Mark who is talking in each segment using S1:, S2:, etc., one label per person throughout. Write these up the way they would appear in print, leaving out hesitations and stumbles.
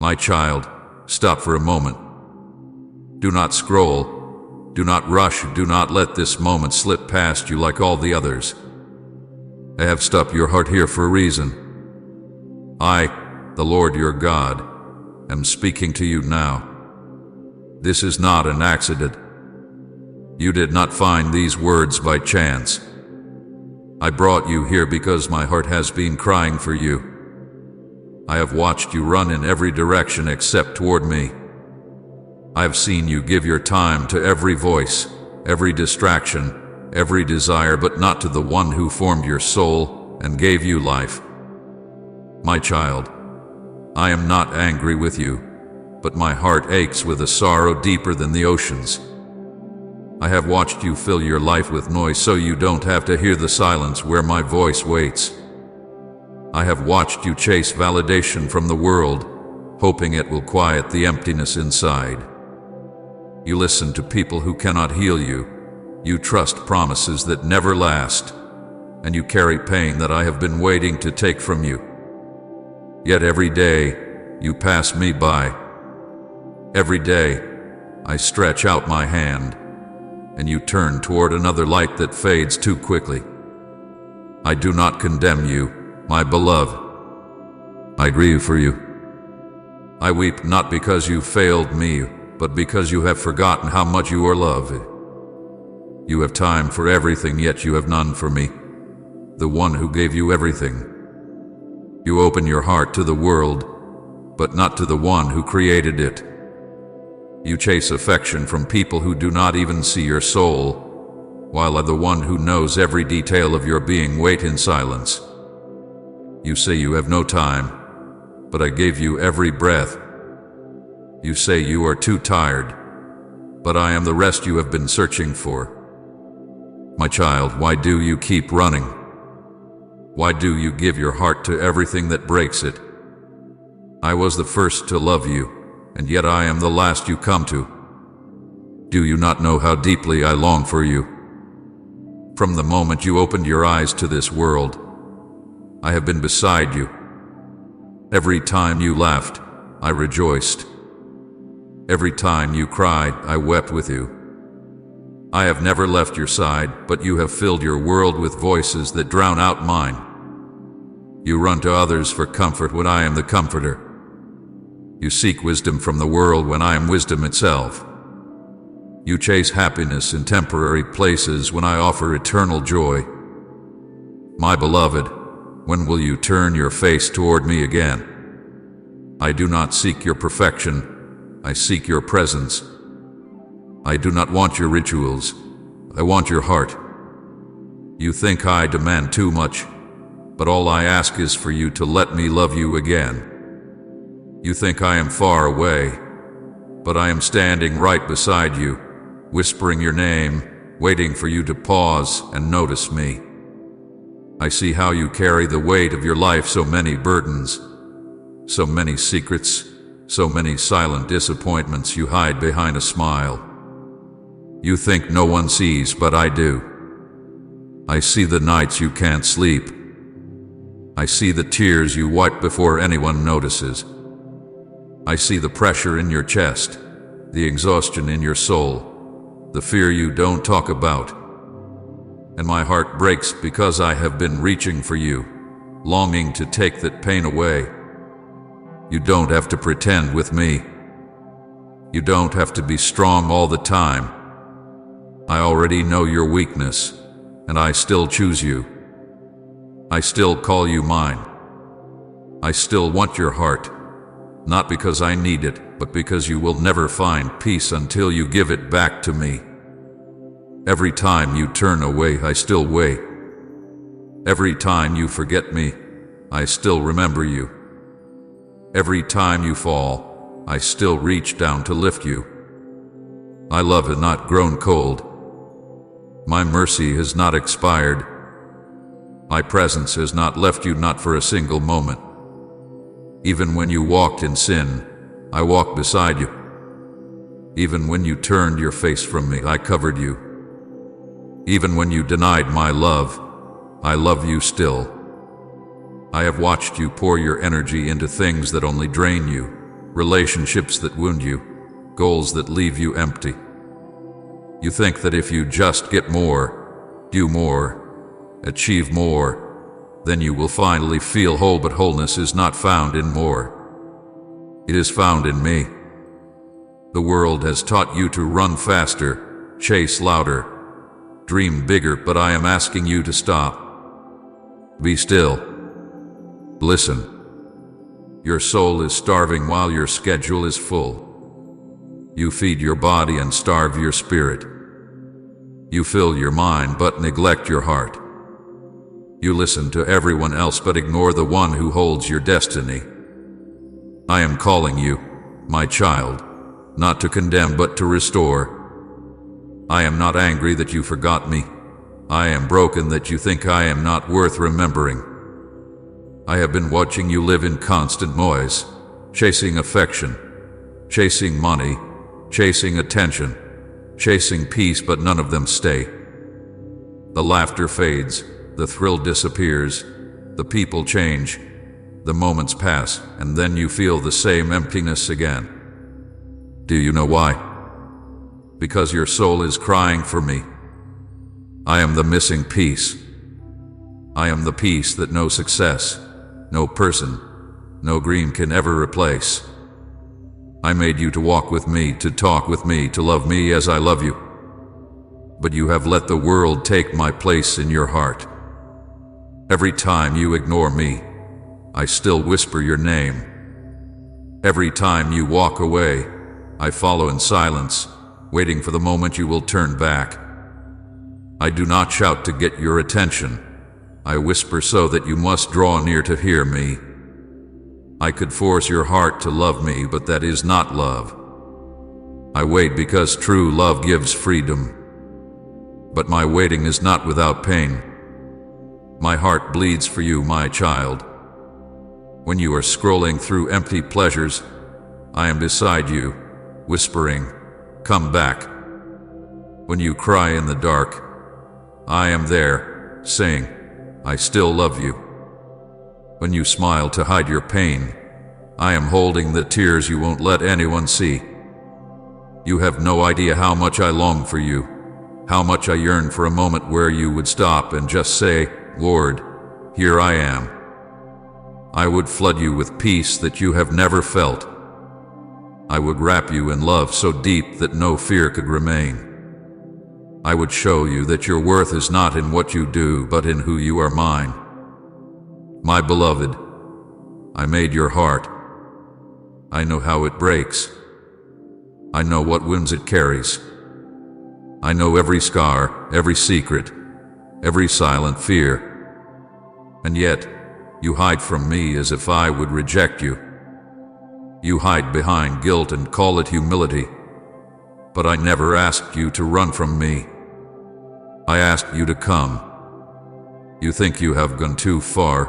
S1: My child, stop for a moment. Do not scroll. Do not rush. Do not let this moment slip past you like all the others. I have stopped your heart here for a reason. I, the Lord your God, am speaking to you now. This is not an accident. You did not find these words by chance. I brought you here because my heart has been crying for you. I have watched you run in every direction except toward me. I have seen you give your time to every voice, every distraction, every desire, but not to the one who formed your soul and gave you life. My child, I am not angry with you, but my heart aches with a sorrow deeper than the oceans. I have watched you fill your life with noise so you don't have to hear the silence where my voice waits. I have watched you chase validation from the world, hoping it will quiet the emptiness inside. You listen to people who cannot heal you. You trust promises that never last, and you carry pain that I have been waiting to take from you. Yet every day, you pass me by. Every day, I stretch out my hand, and you turn toward another light that fades too quickly. I do not condemn you, my beloved. I grieve for you. I weep not because you failed me, but because you have forgotten how much you are loved. You have time for everything, yet you have none for me, the one who gave you everything. You open your heart to the world, but not to the one who created it. You chase affection from people who do not even see your soul, while the one who knows every detail of your being waits in silence. You say you have no time, but I gave you every breath. You say you are too tired, but I am the rest you have been searching for. My child, why do you keep running? Why do you give your heart to everything that breaks it? I was the first to love you, and yet I am the last you come to. Do you not know how deeply I long for you? From the moment you opened your eyes to this world, I have been beside you. Every time you laughed, I rejoiced. Every time you cried, I wept with you. I have never left your side, but you have filled your world with voices that drown out mine. You run to others for comfort when I am the comforter. You seek wisdom from the world when I am wisdom itself. You chase happiness in temporary places when I offer eternal joy. My beloved, when will you turn your face toward me again? I do not seek your perfection, I seek your presence. I do not want your rituals, I want your heart. You think I demand too much, but all I ask is for you to let me love you again. You think I am far away, but I am standing right beside you, whispering your name, waiting for you to pause and notice me. I see how you carry the weight of your life, so many burdens, so many secrets, so many silent disappointments you hide behind a smile. You think no one sees, but I do. I see the nights you can't sleep. I see the tears you wipe before anyone notices. I see the pressure in your chest, the exhaustion in your soul, the fear you don't talk about. And my heart breaks because I have been reaching for you, longing to take that pain away. You don't have to pretend with me. You don't have to be strong all the time. I already know your weakness, and I still choose you. I still call you mine. I still want your heart. Not because I need it, but because you will never find peace until you give it back to me. Every time you turn away, I still wait. Every time you forget me, I still remember you. Every time you fall, I still reach down to lift you. My love has not grown cold. My mercy has not expired. My presence has not left you, not for a single moment. Even when you walked in sin, I walked beside you. Even when you turned your face from me, I covered you. Even when you denied my love, I love you still. I have watched you pour your energy into things that only drain you, relationships that wound you, goals that leave you empty. You think that if you just get more, do more, achieve more, then you will finally feel whole, but wholeness is not found in more. It is found in me. The world has taught you to run faster, chase louder, dream bigger, but I am asking you to stop. Be still. Listen. Your soul is starving while your schedule is full. You feed your body and starve your spirit. You fill your mind but neglect your heart. You listen to everyone else but ignore the one who holds your destiny. I am calling you, my child, not to condemn but to restore. I am not angry that you forgot me. I am broken that you think I am not worth remembering. I have been watching you live in constant noise, chasing affection, chasing money, chasing attention, chasing peace, but none of them stay. The laughter fades, the thrill disappears, the people change, the moments pass, and then you feel the same emptiness again. Do you know why? Because your soul is crying for me. I am the missing piece. I am the piece that no success, no person, no dream can ever replace. I made you to walk with me, to talk with me, to love me as I love you. But you have let the world take my place in your heart. Every time you ignore me, I still whisper your name. Every time you walk away, I follow in silence, waiting for the moment you will turn back. I do not shout to get your attention. I whisper so that you must draw near to hear me. I could force your heart to love me, but that is not love. I wait because true love gives freedom. But my waiting is not without pain. My heart bleeds for you, my child. When you are scrolling through empty pleasures, I am beside you, whispering, "Come back." When you cry in the dark, I am there, saying, "I still love you." When you smile to hide your pain, I am holding the tears you won't let anyone see. You have no idea how much I long for you, how much I yearn for a moment where you would stop and just say, "Lord, here I am." I would flood you with peace that you have never felt. I would wrap you in love so deep that no fear could remain. I would show you that your worth is not in what you do, but in who you are mine. My beloved, I made your heart. I know how it breaks. I know what wounds it carries. I know every scar, every secret, every silent fear. And yet, you hide from me as if I would reject you. You hide behind guilt and call it humility. But I never asked you to run from me. I asked you to come. You think you have gone too far,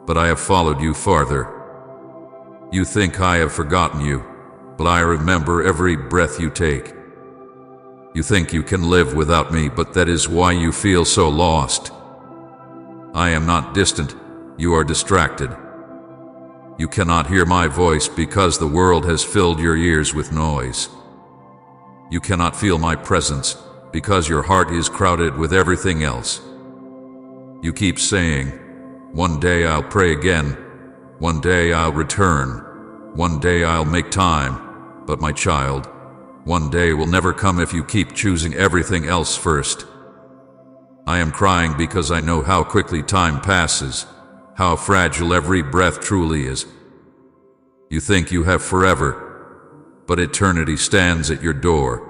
S1: but I have followed you farther. You think I have forgotten you, but I remember every breath you take. You think you can live without me, but that is why you feel so lost. I am not distant, you are distracted. You cannot hear my voice because the world has filled your ears with noise. You cannot feel my presence because your heart is crowded with everything else. You keep saying, "One day I'll pray again, one day I'll return, one day I'll make time," but my child, one day will never come if you keep choosing everything else first. I am crying because I know how quickly time passes, how fragile every breath truly is. You think you have forever, but eternity stands at your door.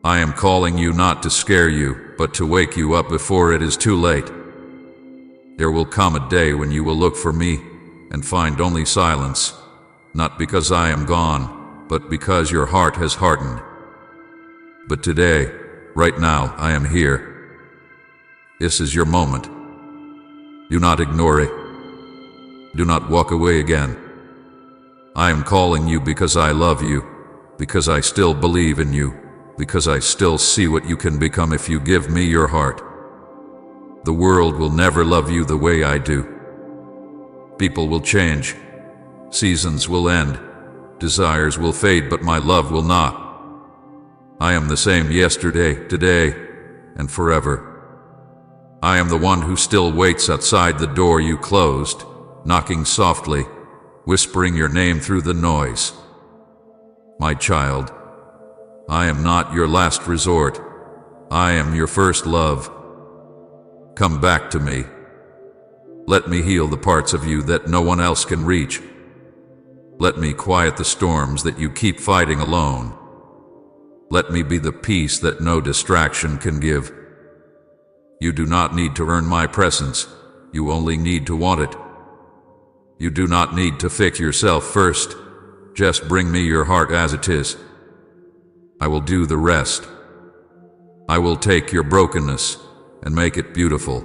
S1: I am calling you not to scare you, but to wake you up before it is too late. There will come a day when you will look for me and find only silence, not because I am gone, but because your heart has hardened. But today, right now, I am here. This is your moment. Do not ignore it. Do not walk away again. I am calling you because I love you, because I still believe in you, because I still see what you can become if you give me your heart. The world will never love you the way I do. People will change. Seasons will end. Desires will fade, but my love will not. I am the same yesterday, today, and forever. I am the one who still waits outside the door you closed, knocking softly, whispering your name through the noise. My child, I am not your last resort. I am your first love. Come back to me. Let me heal the parts of you that no one else can reach. Let me quiet the storms that you keep fighting alone. Let me be the peace that no distraction can give. You do not need to earn my presence. You only need to want it. You do not need to fix yourself first. Just bring me your heart as it is. I will do the rest. I will take your brokenness and make it beautiful.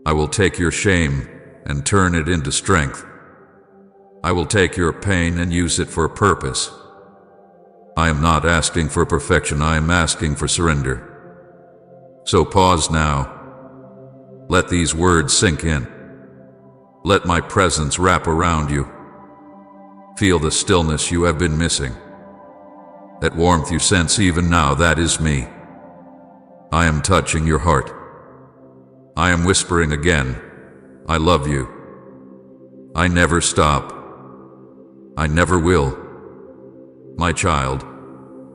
S1: I will take your shame and turn it into strength. I will take your pain and use it for a purpose. I am not asking for perfection, I am asking for surrender. So pause now. Let these words sink in. Let my presence wrap around you. Feel the stillness you have been missing. That warmth you sense even now, that is me. I am touching your heart. I am whispering again, I love you. I never stop. I never will. My child,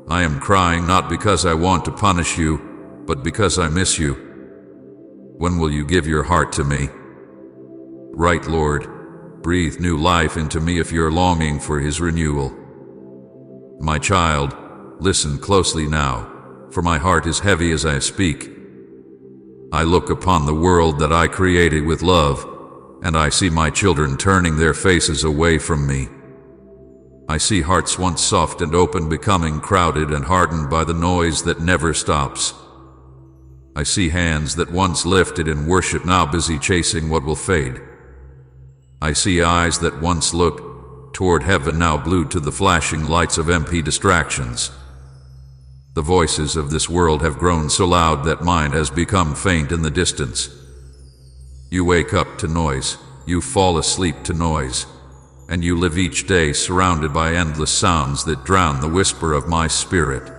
S1: I am crying not because I want to punish you, but because I miss you. When will you give your heart to me? Right, Lord, breathe new life into me if you're longing for His renewal. My child, listen closely now, for my heart is heavy as I speak. I look upon the world that I created with love, and I see my children turning their faces away from me. I see hearts once soft and open becoming crowded and hardened by the noise that never stops. I see hands that once lifted in worship now busy chasing what will fade. I see eyes that once looked toward heaven now glued to the flashing lights of empty distractions. The voices of this world have grown so loud that mine has become faint in the distance. You wake up to noise, you fall asleep to noise, and you live each day surrounded by endless sounds that drown the whisper of my spirit.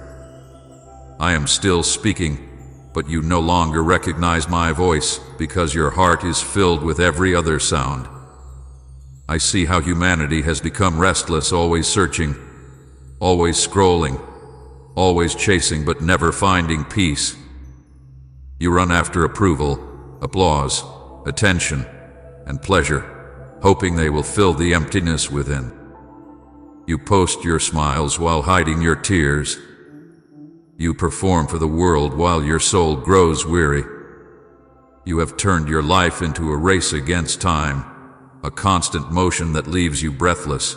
S1: I am still speaking, but you no longer recognize my voice because your heart is filled with every other sound. I see how humanity has become restless, always searching, always scrolling, always chasing but never finding peace. You run after approval, applause, attention, and pleasure, hoping they will fill the emptiness within. You post your smiles while hiding your tears. You perform for the world while your soul grows weary. You have turned your life into a race against time, a constant motion that leaves you breathless,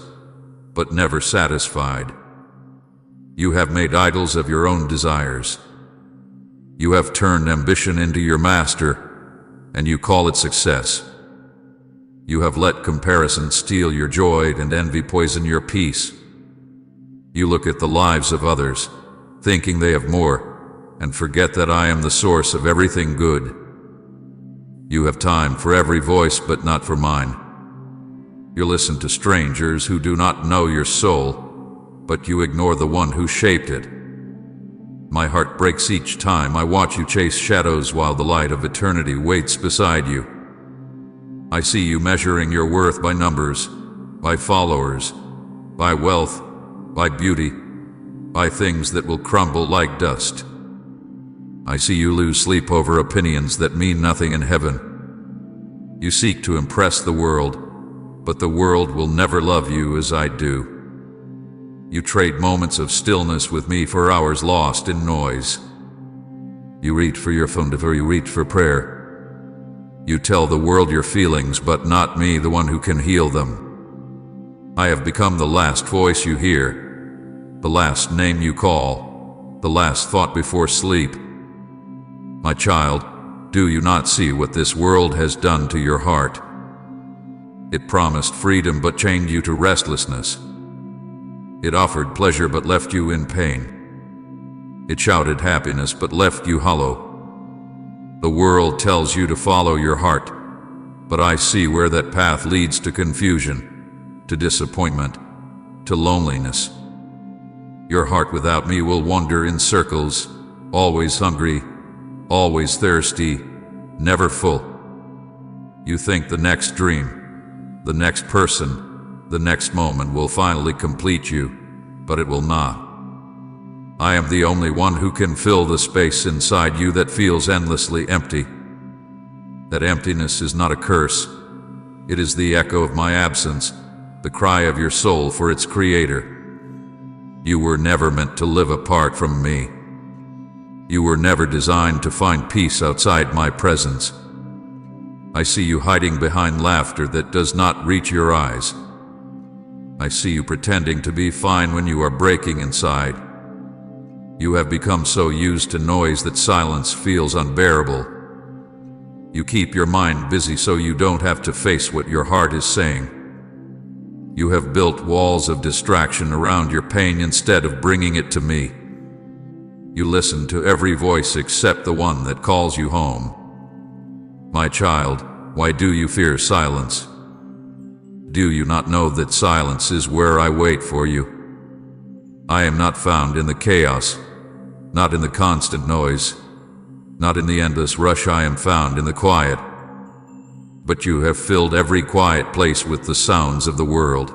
S1: but never satisfied. You have made idols of your own desires. You have turned ambition into your master, and you call it success. You have let comparison steal your joy and envy poison your peace. You look at the lives of others, thinking they have more, and forget that I am the source of everything good. You have time for every voice, but not for mine. You listen to strangers who do not know your soul, but you ignore the one who shaped it. My heart breaks each time I watch you chase shadows while the light of eternity waits beside you. I see you measuring your worth by numbers, by followers, by wealth, by beauty, by things that will crumble like dust. I see you lose sleep over opinions that mean nothing in heaven. You seek to impress the world, but the world will never love you as I do. You trade moments of stillness with me for hours lost in noise. You reach for your phone before you reach for prayer. You tell the world your feelings, but not me, the one who can heal them. I have become the last voice you hear, the last name you call, the last thought before sleep. My child, do you not see what this world has done to your heart? It promised freedom but chained you to restlessness. It offered pleasure but left you in pain. It shouted happiness but left you hollow. The world tells you to follow your heart, but I see where that path leads to confusion, to disappointment, to loneliness. Your heart without me will wander in circles, always hungry, always thirsty, never full. You think the next dream, the next person, the next moment will finally complete you, but it will not. I am the only one who can fill the space inside you that feels endlessly empty. That emptiness is not a curse. It is the echo of my absence, the cry of your soul for its creator. You were never meant to live apart from me. You were never designed to find peace outside my presence. I see you hiding behind laughter that does not reach your eyes. I see you pretending to be fine when you are breaking inside. You have become so used to noise that silence feels unbearable. You keep your mind busy so you don't have to face what your heart is saying. You have built walls of distraction around your pain instead of bringing it to me. You listen to every voice except the one that calls you home. My child, why do you fear silence? Do you not know that silence is where I wait for you? I am not found in the chaos, not in the constant noise, not in the endless rush. I am found in the quiet. But you have filled every quiet place with the sounds of the world.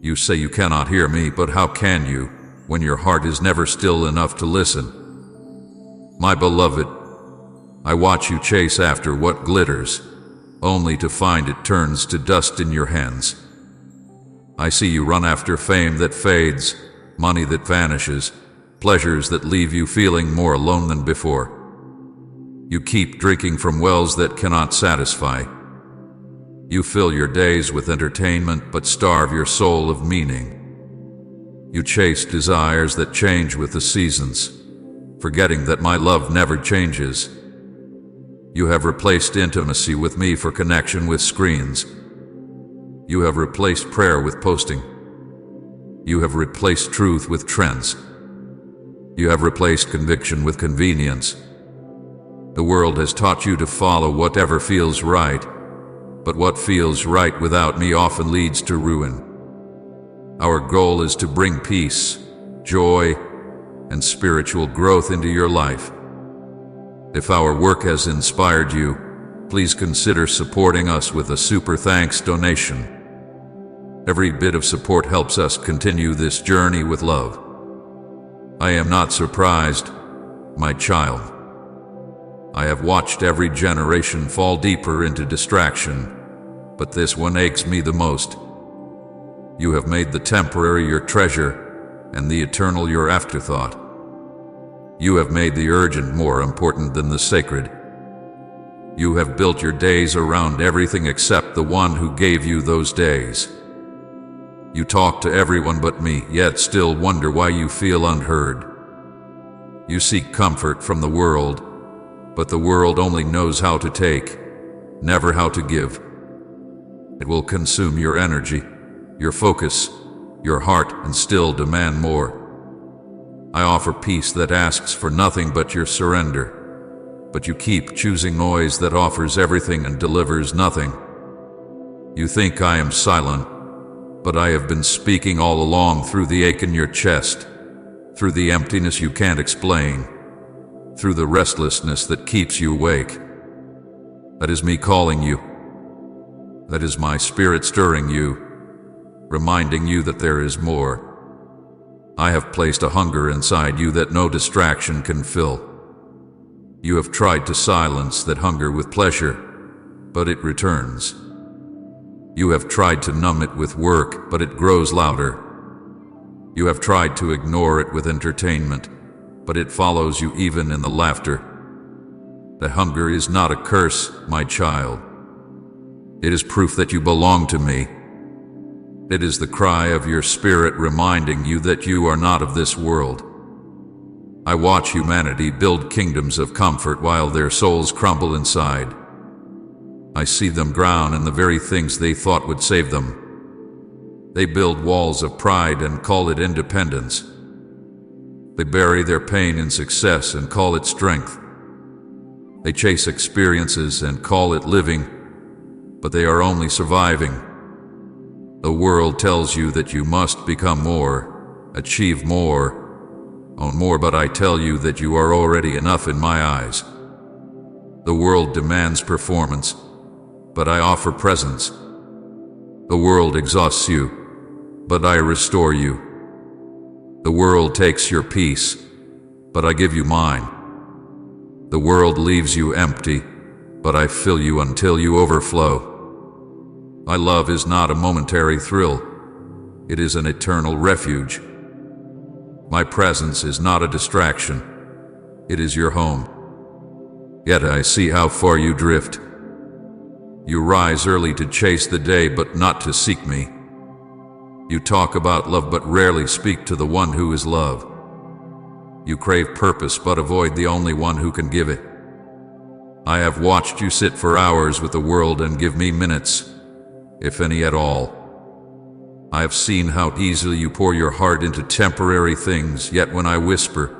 S1: You say you cannot hear me, but how can you, when your heart is never still enough to listen? My beloved, I watch you chase after what glitters, only to find it turns to dust in your hands. I see you run after fame that fades, money that vanishes, pleasures that leave you feeling more alone than before. You keep drinking from wells that cannot satisfy. You fill your days with entertainment but starve your soul of meaning. You chase desires that change with the seasons, forgetting that my love never changes. You have replaced intimacy with me for connection with screens. You have replaced prayer with posting. You have replaced truth with trends. You have replaced conviction with convenience. The world has taught you to follow whatever feels right, but what feels right without me often leads to ruin. Our goal is to bring peace, joy, and spiritual growth into your life. If our work has inspired you, please consider supporting us with a super thanks donation. Every bit of support helps us continue this journey with love. I am not surprised, my child. I have watched every generation fall deeper into distraction, but this one aches me the most. You have made the temporary your treasure and the eternal your afterthought. You have made the urgent more important than the sacred. You have built your days around everything except the one who gave you those days. You talk to everyone but me, yet still wonder why you feel unheard. You seek comfort from the world, but the world only knows how to take, never how to give. It will consume your energy, your focus, your heart, and still demand more. I offer peace that asks for nothing but your surrender, but you keep choosing noise that offers everything and delivers nothing. You think I am silent, but I have been speaking all along through the ache in your chest, through the emptiness you can't explain, through the restlessness that keeps you awake. That is me calling you. That is my spirit stirring you, reminding you that there is more. I have placed a hunger inside you that no distraction can fill. You have tried to silence that hunger with pleasure, but it returns. You have tried to numb it with work, but it grows louder. You have tried to ignore it with entertainment, but it follows you even in the laughter. The hunger is not a curse, my child. It is proof that you belong to me. It is the cry of your spirit reminding you that you are not of this world. I watch humanity build kingdoms of comfort while their souls crumble inside. I see them drown in the very things they thought would save them. They build walls of pride and call it independence. They bury their pain in success and call it strength. They chase experiences and call it living, but they are only surviving. The world tells you that you must become more, achieve more, own more, but I tell you that you are already enough in my eyes. The world demands performance, but I offer presence. The world exhausts you, but I restore you. The world takes your peace, but I give you mine. The world leaves you empty, but I fill you until you overflow. My love is not a momentary thrill. It is an eternal refuge. My presence is not a distraction. It is your home. Yet I see how far you drift. You rise early to chase the day, but not to seek me. You talk about love, but rarely speak to the one who is love. You crave purpose, but avoid the only one who can give it. I have watched you sit for hours with the world and give me minutes, if any at all. I have seen how easily you pour your heart into temporary things, yet when I whisper,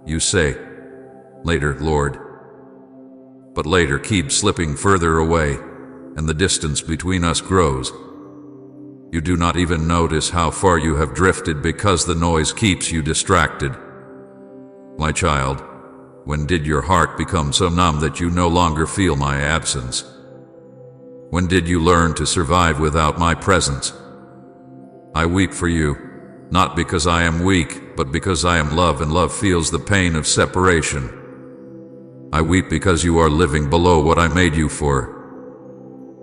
S1: you say, "Later, Lord." But later keeps slipping further away, and the distance between us grows. You do not even notice how far you have drifted because the noise keeps you distracted. My child, when did your heart become so numb that you no longer feel my absence? When did you learn to survive without my presence? I weep for you, not because I am weak, but because I am love, and love feels the pain of separation. I weep because you are living below what I made you for.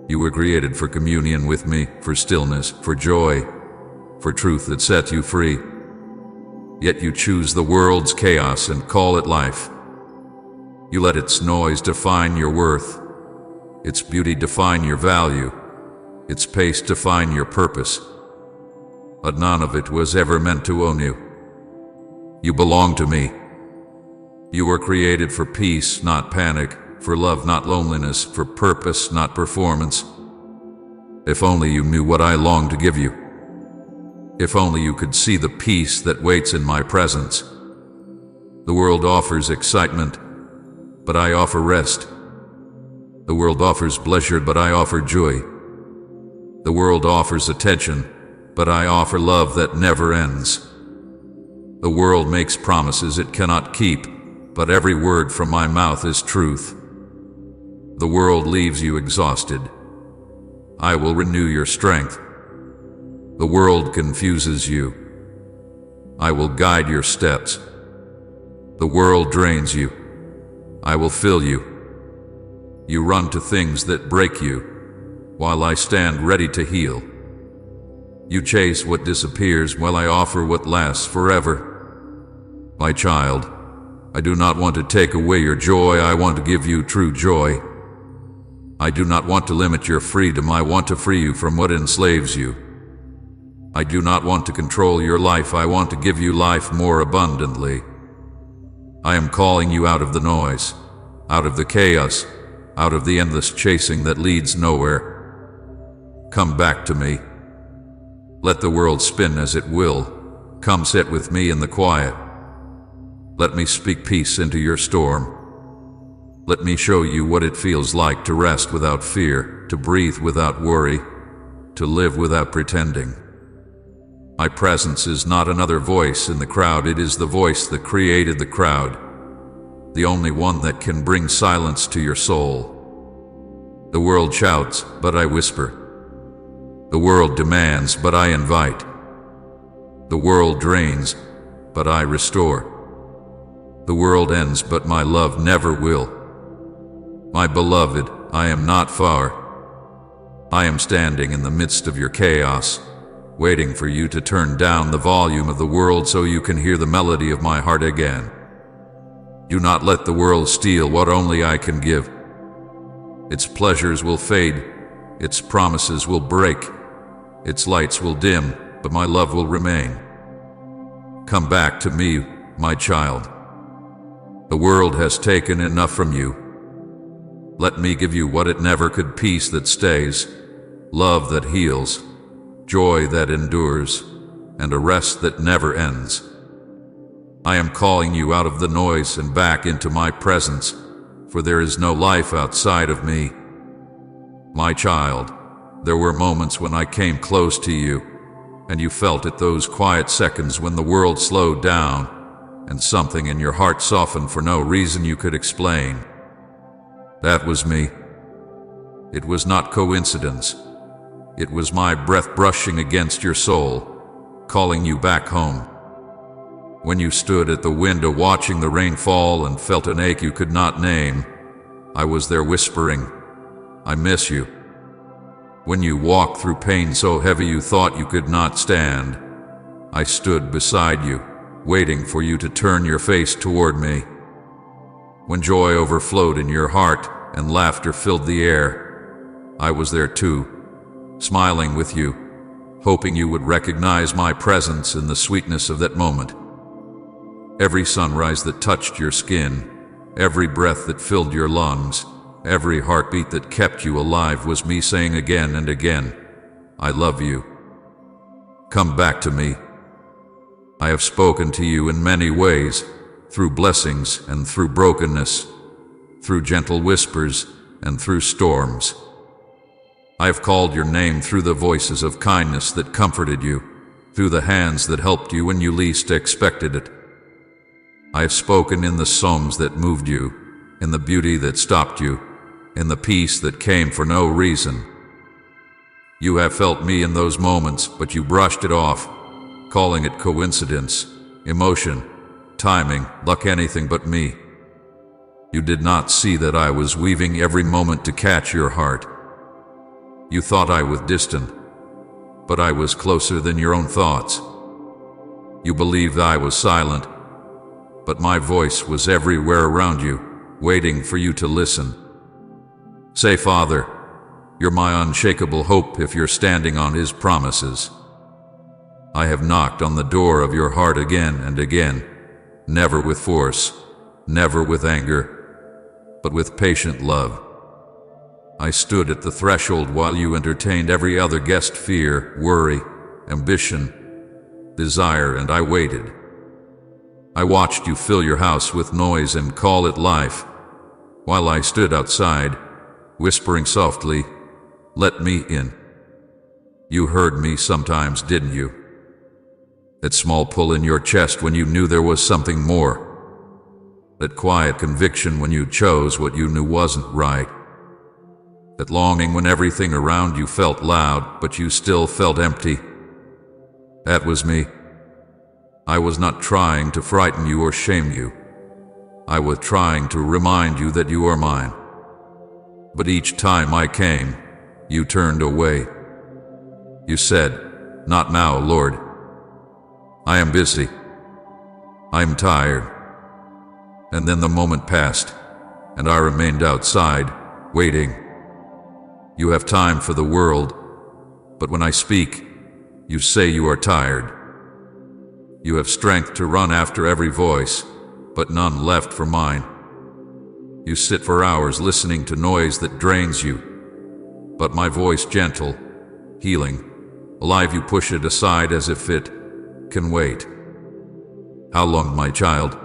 S1: You were created for communion with me, for stillness, for joy, for truth that set you free. Yet you choose the world's chaos and call it life. You let its noise define your worth, its beauty define your value, its pace define your purpose. But none of it was ever meant to own you. You belong to me. You were created for peace, not panic, for love, not loneliness, for purpose, not performance. If only you knew what I long to give you. If only you could see the peace that waits in my presence. The world offers excitement, but I offer rest. The world offers pleasure, but I offer joy. The world offers attention, but I offer love that never ends. The world makes promises it cannot keep, but every word from my mouth is truth. The world leaves you exhausted. I will renew your strength. The world confuses you. I will guide your steps. The world drains you. I will fill you. You run to things that break you, while I stand ready to heal. You chase what disappears while I offer what lasts forever. My child, I do not want to take away your joy, I want to give you true joy. I do not want to limit your freedom, I want to free you from what enslaves you. I do not want to control your life, I want to give you life more abundantly. I am calling you out of the noise, out of the chaos, out of the endless chasing that leads nowhere. Come back to me. Let the world spin as it will. Come sit with me in the quiet. Let me speak peace into your storm. Let me show you what it feels like to rest without fear, to breathe without worry, to live without pretending. My presence is not another voice in the crowd, it is the voice that created the crowd, the only one that can bring silence to your soul. The world shouts, but I whisper. The world demands, but I invite. The world drains, but I restore. The world ends, but my love never will. My beloved, I am not far. I am standing in the midst of your chaos, waiting for you to turn down the volume of the world so you can hear the melody of my heart again. Do not let the world steal what only I can give. Its pleasures will fade, its promises will break, its lights will dim, but my love will remain. Come back to me, my child. The world has taken enough from you. Let me give you what it never could, peace that stays, love that heals, joy that endures, and a rest that never ends. I am calling you out of the noise and back into my presence, for there is no life outside of me. My child, There were moments when I came close to you, and you felt it, those quiet seconds when the world slowed down, and something in your heart softened for no reason you could explain. That was me. It was not coincidence. It was my breath brushing against your soul, calling you back home. When you stood at the window watching the rain fall and felt an ache you could not name, I was there whispering, "I miss you." When you walked through pain so heavy you thought you could not stand, I stood beside you, waiting for you to turn your face toward me. When joy overflowed in your heart and laughter filled the air, I was there too, smiling with you, hoping you would recognize my presence in the sweetness of that moment. Every sunrise that touched your skin, every breath that filled your lungs, every heartbeat that kept you alive was me saying again and again, "I love you. Come back to me." I have spoken to you in many ways, through blessings and through brokenness, through gentle whispers and through storms. I have called your name through the voices of kindness that comforted you, through the hands that helped you when you least expected it. I have spoken in the songs that moved you, in the beauty that stopped you, in the peace that came for no reason. You have felt me in those moments, but you brushed it off, calling it coincidence, emotion, timing, luck, anything but me. You did not see that I was weaving every moment to catch your heart. You thought I was distant, but I was closer than your own thoughts. You believed I was silent, but my voice was everywhere around you, waiting for you to listen. Say, "Father, you're my unshakable hope if you're standing on His promises." I have knocked on the door of your heart again and again, never with force, never with anger, but with patient love. I stood at the threshold while you entertained every other guest, fear, worry, ambition, desire, and I waited. I watched you fill your house with noise and call it life, while I stood outside, whispering softly, "Let me in." You heard me sometimes, didn't you? That small pull in your chest when you knew there was something more. That quiet conviction when you chose what you knew wasn't right. That longing when everything around you felt loud, but you still felt empty. That was me. I was not trying to frighten you or shame you. I was trying to remind you that you are mine. But each time I came, you turned away. You said, "Not now, Lord. I am busy. I am tired." And then the moment passed, and I remained outside, waiting. You have time for the world, but when I speak, you say you are tired. You have strength to run after every voice, but none left for mine. You sit for hours listening to noise that drains you, but my voice gentle, healing, alive, you push it aside as if it can wait. How long, my child?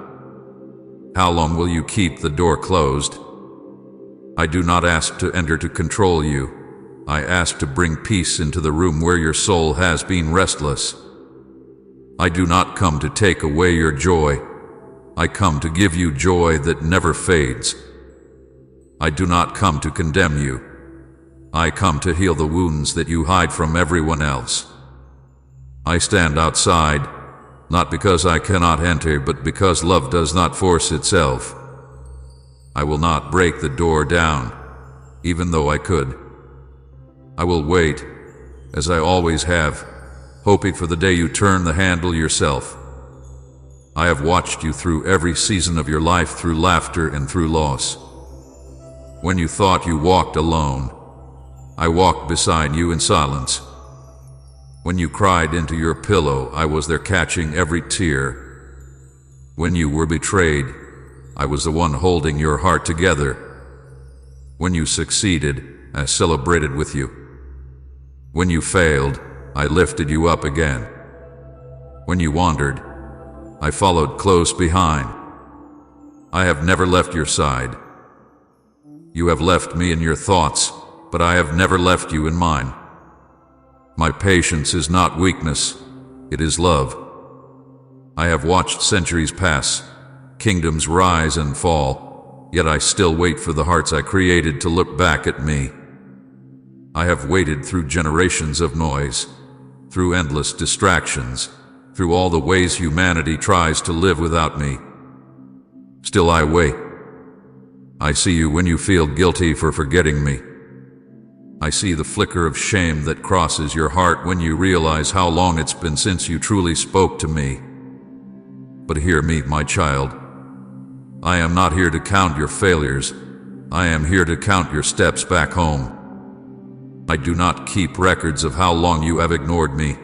S1: How long will you keep the door closed? I do not ask to enter to control you. I ask to bring peace into the room where your soul has been restless. I do not come to take away your joy. I come to give you joy that never fades. I do not come to condemn you. I come to heal the wounds that you hide from everyone else. I stand outside, not because I cannot enter, but because love does not force itself. I will not break the door down, even though I could. I will wait, as I always have, hoping for the day you turn the handle yourself. I have watched you through every season of your life, through laughter and through loss. When you thought you walked alone, I walked beside you in silence. When you cried into your pillow, I was there catching every tear. When you were betrayed, I was the one holding your heart together. When you succeeded, I celebrated with you. When you failed, I lifted you up again. When you wandered, I followed close behind. I have never left your side. You have left me in your thoughts, but I have never left you in mine. My patience is not weakness, it is love. I have watched centuries pass, kingdoms rise and fall, yet I still wait for the hearts I created to look back at me. I have waited through generations of noise, through endless distractions, through all the ways humanity tries to live without me. Still I wait. I see you when you feel guilty for forgetting me. I see the flicker of shame that crosses your heart when you realize how long it's been since you truly spoke to me. But hear me, my child. I am not here to count your failures. I am here to count your steps back home. I do not keep records of how long you have ignored me.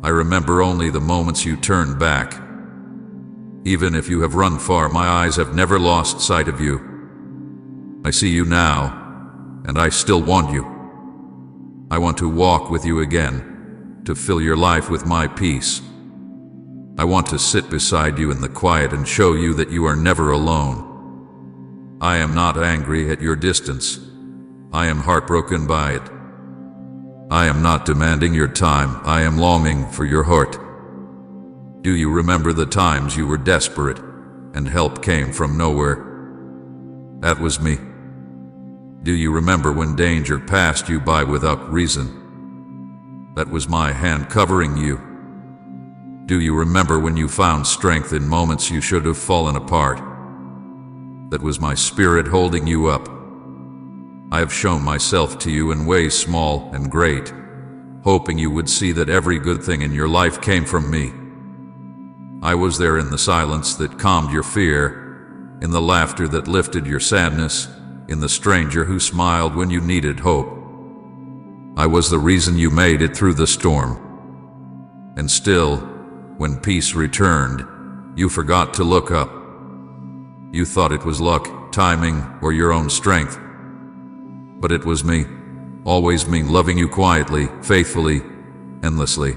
S1: I remember only the moments you turned back. Even if you have run far, my eyes have never lost sight of you. I see you now, and I still want you. I want to walk with you again, to fill your life with my peace. I want to sit beside you in the quiet and show you that you are never alone. I am not angry at your distance. I am heartbroken by it. I am not demanding your time. I am longing for your heart. Do you remember the times you were desperate and help came from nowhere? That was me. Do you remember when danger passed you by without reason? That was my hand covering you. Do you remember when you found strength in moments you should have fallen apart? That was my spirit holding you up. I have shown myself to you in ways small and great, hoping you would see that every good thing in your life came from me. I was there in the silence that calmed your fear, in the laughter that lifted your sadness, in the stranger who smiled when you needed hope. I was the reason you made it through the storm. And still, when peace returned, you forgot to look up. You thought it was luck, timing, or your own strength. But it was me, always me, loving you quietly, faithfully, endlessly.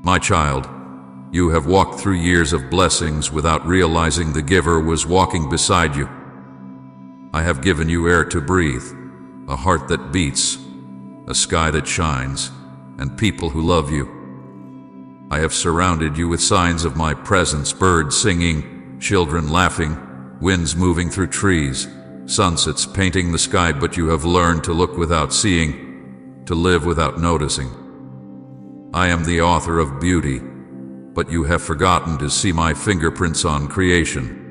S1: My child, you have walked through years of blessings without realizing the giver was walking beside you. I have given you air to breathe, a heart that beats, a sky that shines, and people who love you. I have surrounded you with signs of my presence, birds singing, children laughing, winds moving through trees, sunsets painting the sky, but you have learned to look without seeing, to live without noticing. I am the author of beauty, but you have forgotten to see my fingerprints on creation.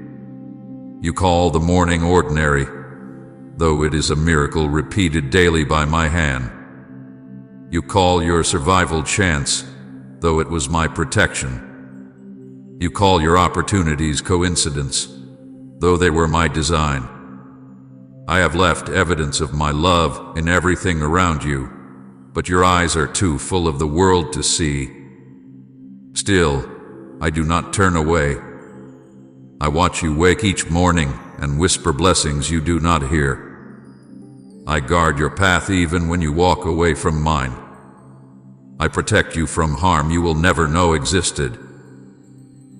S1: You call the morning ordinary, though it is a miracle repeated daily by my hand. You call your survival chance, though it was my protection. You call your opportunities coincidence, though they were my design. I have left evidence of my love in everything around you, but your eyes are too full of the world to see. Still, I do not turn away. I watch you wake each morning and whisper blessings you do not hear. I guard your path even when you walk away from mine. I protect you from harm you will never know existed.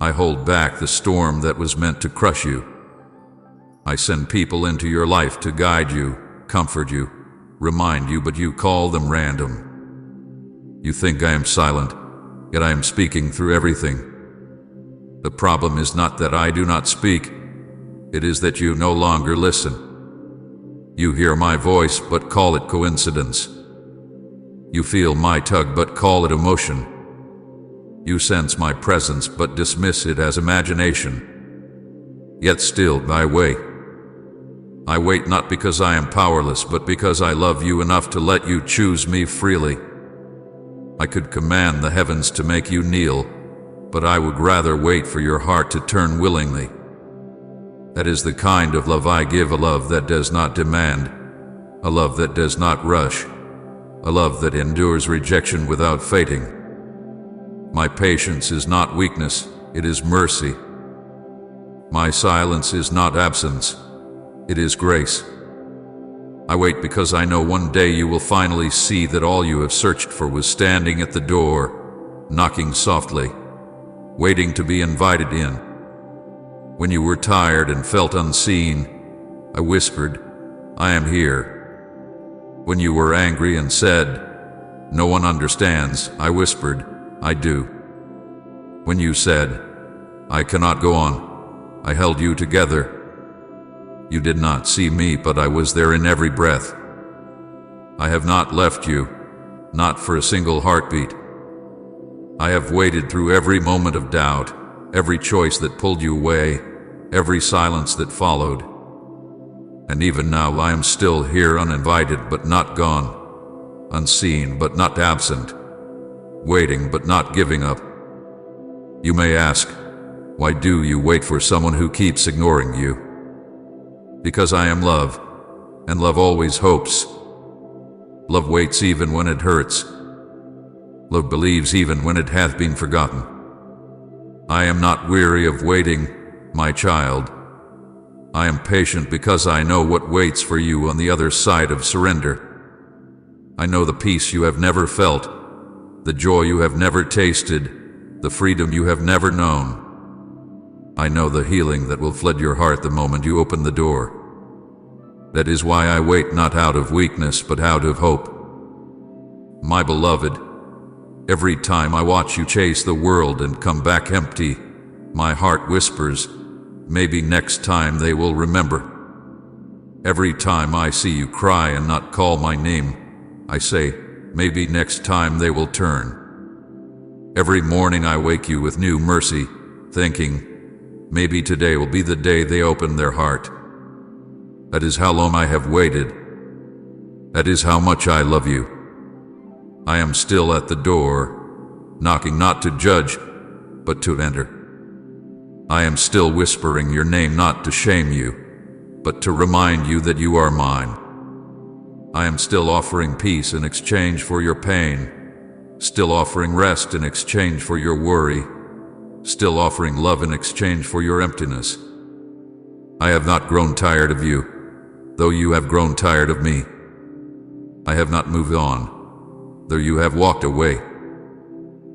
S1: I hold back the storm that was meant to crush you. I send people into your life to guide you, comfort you, remind you, but you call them random. You think I am silent, yet I am speaking through everything. The problem is not that I do not speak, it is that you no longer listen. You hear my voice but call it coincidence. You feel my tug but call it emotion. You sense my presence but dismiss it as imagination. Yet still I wait. I wait not because I am powerless, but because I love you enough to let you choose me freely. I could command the heavens to make you kneel, but I would rather wait for your heart to turn willingly. That is the kind of love I give, a love that does not demand, a love that does not rush, a love that endures rejection without fainting. My patience is not weakness, it is mercy. My silence is not absence, it is grace. I wait because I know one day you will finally see that all you have searched for was standing at the door, knocking softly, waiting to be invited in. When you were tired and felt unseen, I whispered, I am here. When you were angry and said, No one understands, I whispered. I do. When you said, I cannot go on, I held you together. You did not see me, but I was there in every breath. I have not left you, not for a single heartbeat. I have waited through every moment of doubt, every choice that pulled you away, every silence that followed. And even now I am still here, uninvited but not gone, unseen but not absent, waiting but not giving up. You may ask, why do you wait for someone who keeps ignoring you? Because I am love, and love always hopes. Love waits even when it hurts. Love believes even when it hath been forgotten. I am not weary of waiting, my child. I am patient because I know what waits for you on the other side of surrender. I know the peace you have never felt, the joy you have never tasted, the freedom you have never known. I know the healing that will flood your heart the moment you open the door. That is why I wait, not out of weakness but out of hope. My beloved, every time I watch you chase the world and come back empty, my heart whispers, maybe next time they will remember. Every time I see you cry and not call my name, I say, maybe next time they will turn. Every morning I wake you with new mercy, thinking, maybe today will be the day they open their heart. That is how long I have waited. That is how much I love you. I am still at the door, knocking not to judge, but to enter. I am still whispering your name not to shame you, but to remind you that you are mine. I am still offering peace in exchange for your pain, still offering rest in exchange for your worry, still offering love in exchange for your emptiness. I have not grown tired of you, though you have grown tired of me. I have not moved on, though you have walked away.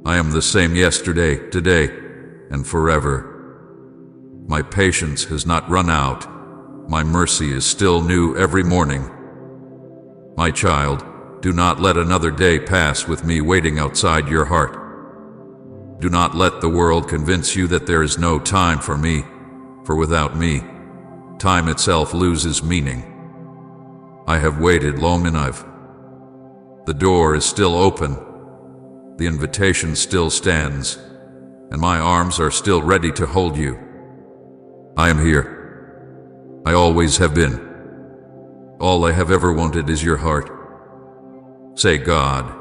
S1: I am the same yesterday, today, and forever. My patience has not run out. My mercy is still new every morning. My child, do not let another day pass with me waiting outside your heart. Do not let the world convince you that there is no time for me, for without me, time itself loses meaning. I have waited long enough. The door is still open, the invitation still stands, and my arms are still ready to hold you. I am here. I always have been. All I have ever wanted is your heart. Say, God,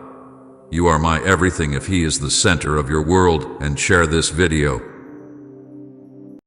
S1: you are my everything if He is the center of your world, and share this video.